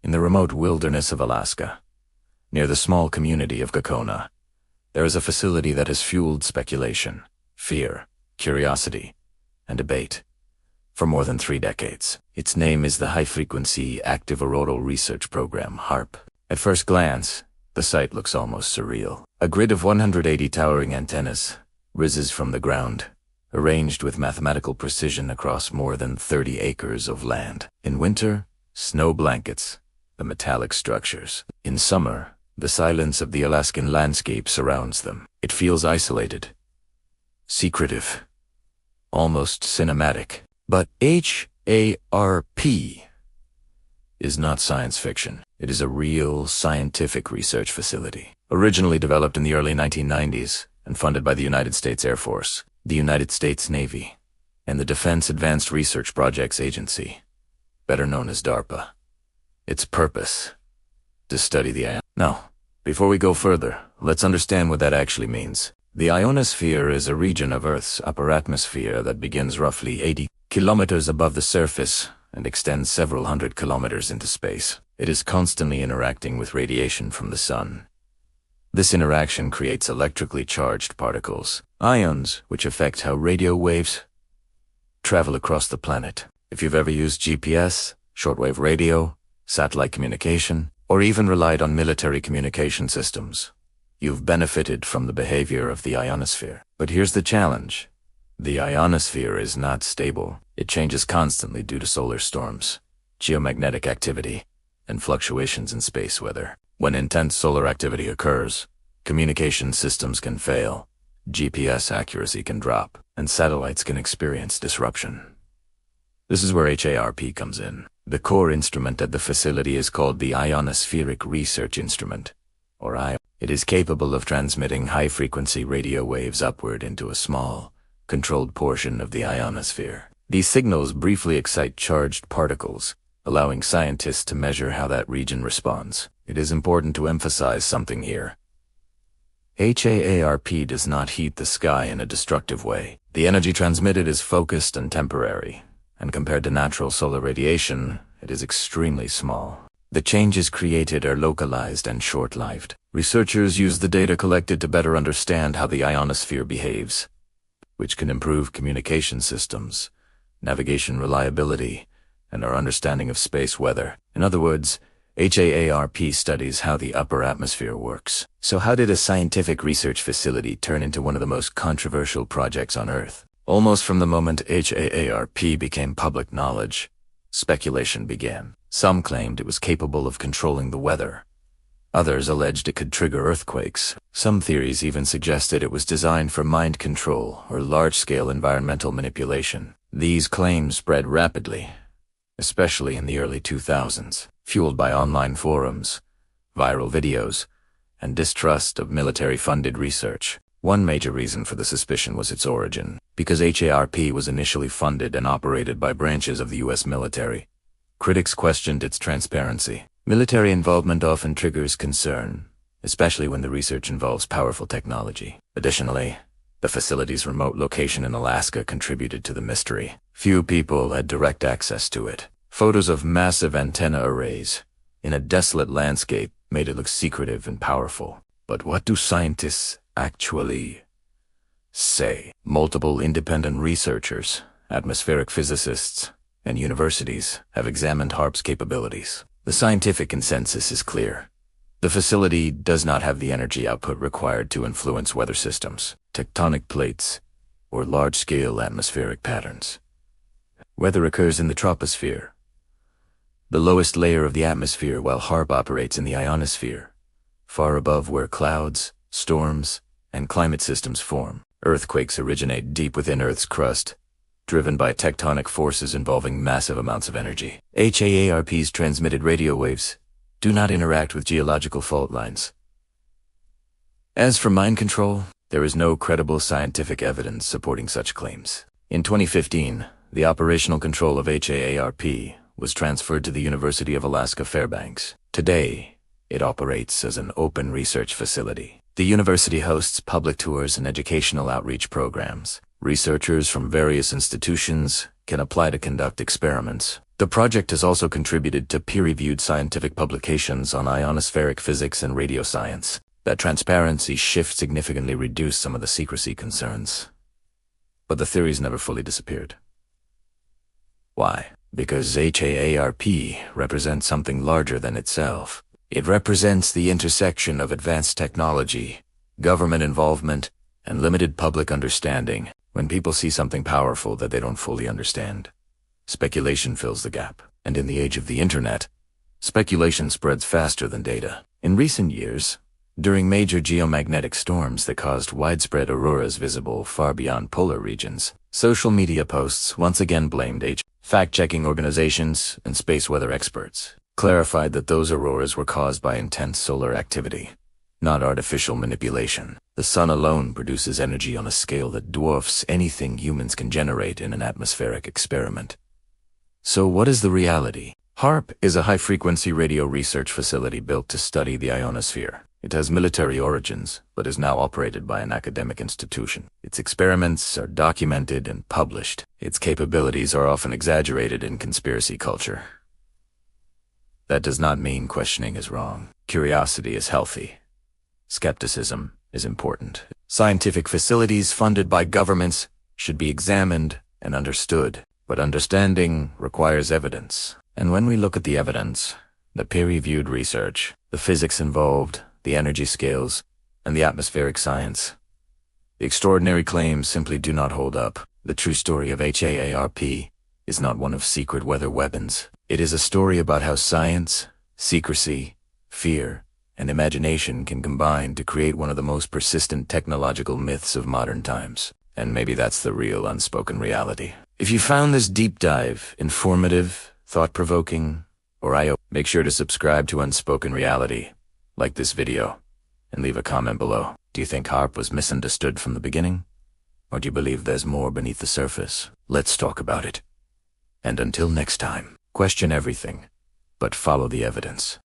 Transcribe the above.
In the remote wilderness of Alaska, near the small community of Gakona, there is a facility that has fueled speculation, fear, curiosity, and debate for more than 3 decades. Its name is the High-Frequency Active Auroral Research Program, HAARP. At first glance, the site looks almost surreal. A grid of 180 towering antennas rises from the ground, arranged with mathematical precision across more than 30 acres of land. In winter, snow blankets the metallic structures. In summer, the silence of the Alaskan landscape surrounds them. It feels isolated, secretive, almost cinematic. But HAARP is not science fiction. It is a real scientific research facility. Originally developed in the early 1990s and funded by the United States Air Force, the United States Navy, and the Defense Advanced Research Projects Agency, better known as DARPA. Its purpose: to study the ion. Now, before we go further, let's understand what that actually means. The ionosphere is a region of Earth's upper atmosphere that begins roughly 80 kilometers above the surface and extends several hundred kilometers into space. It is constantly interacting with radiation from the sun. This interaction creates electrically charged particles, ions, which affect how radio waves travel across the planet. If you've ever used GPS, shortwave radio, satellite communication, or even relied on military communication systems, you've benefited from the behavior of the ionosphere. But here's the challenge. The ionosphere is not stable. It changes constantly due to solar storms, geomagnetic activity, and fluctuations in space weather. When intense solar activity occurs, communication systems can fail, GPS accuracy can drop, and satellites can experience disruption. This is where HAARP comes in. The core instrument at the facility is called the Ionospheric Research Instrument, or IO. It is capable of transmitting high-frequency radio waves upward into a small, controlled portion of the ionosphere. These signals briefly excite charged particles, allowing scientists to measure how that region responds. It is important to emphasize something here. HAARP does not heat the sky in a destructive way. The energy transmitted is focused and temporary, and compared to natural solar radiation, it is extremely small. The changes created are localized and short-lived. Researchers use the data collected to better understand how the ionosphere behaves, which can improve communication systems, navigation reliability, and our understanding of space weather. In other words, HAARP studies how the upper atmosphere works. So how did a scientific research facility turn into one of the most controversial projects on Earth? Almost from the moment HAARP became public knowledge, speculation began. Some claimed it was capable of controlling the weather. Others alleged it could trigger earthquakes. Some theories even suggested it was designed for mind control or large-scale environmental manipulation. These claims spread rapidly, especially in the early 2000s, fueled by online forums, viral videos, and distrust of military-funded research. One major reason for the suspicion was its origin. Because HAARP was initially funded and operated by branches of the U.S. military, critics questioned its transparency. Military involvement often triggers concern, especially when the research involves powerful technology. Additionally, the facility's remote location in Alaska contributed to the mystery. Few people had direct access to it. Photos of massive antenna arrays in a desolate landscape made it look secretive and powerful. But what do scientists actually say? Multiple independent researchers, atmospheric physicists, and universities have examined HAARP's capabilities. The scientific consensus is clear. The facility does not have the energy output required to influence weather systems, tectonic plates, or large-scale atmospheric patterns. Weather occurs in the troposphere, the lowest layer of the atmosphere, while HAARP operates in the ionosphere, far above where clouds, storms, and climate systems form. Earthquakes originate deep within Earth's crust, driven by tectonic forces involving massive amounts of energy. HAARP's transmitted radio waves do not interact with geological fault lines. As for mind control, there is no credible scientific evidence supporting such claims. In 2015, the operational control of HAARP was transferred to the University of Alaska Fairbanks. Today, it operates as an open research facility. The university hosts public tours and educational outreach programs. Researchers from various institutions can apply to conduct experiments, The project has also contributed to peer-reviewed scientific publications on ionospheric physics and radioscience. That transparency shift significantly reduced some of the secrecy concerns. But the theories never fully disappeared. Why? Because HAARP represents something larger than itself. It represents the intersection of advanced technology, government involvement, and limited public understanding. When people see something powerful that they don't fully understand, speculation fills the gap. And in the age of the internet, speculation spreads faster than data. In recent years, during major geomagnetic storms that caused widespread auroras visible far beyond polar regions, social media posts once again blamed fact-checking organizations and space weather experts clarified that those auroras were caused by intense solar activity, not artificial manipulation. The sun alone produces energy on a scale that dwarfs anything humans can generate in an atmospheric experiment. So what is the reality? HAARP is a high-frequency radio research facility built to study the ionosphere. It has military origins, but is now operated by an academic institution. Its experiments are documented and published. Its capabilities are often exaggerated in conspiracy culture. That does not mean questioning is wrong. Curiosity is healthy. Skepticism is important. Scientific facilities funded by governments should be examined and understood, but understanding requires evidence. And when we look at the evidence, the peer-reviewed research, the physics involved, the energy scales, and the atmospheric science, the extraordinary claims simply do not hold up. The true story of HAARP is not one of secret weather weapons. It is a story about how science, secrecy, fear, and imagination can combine to create one of the most persistent technological myths of modern times. And maybe that's the real unspoken reality. If you found this deep dive informative, thought-provoking, or eye-opening, make sure to subscribe to Unspoken Reality, like this video, and leave a comment below. Do you think HAARP was misunderstood from the beginning? Or do you believe there's more beneath the surface? Let's talk about it. And until next time, question everything, but follow the evidence.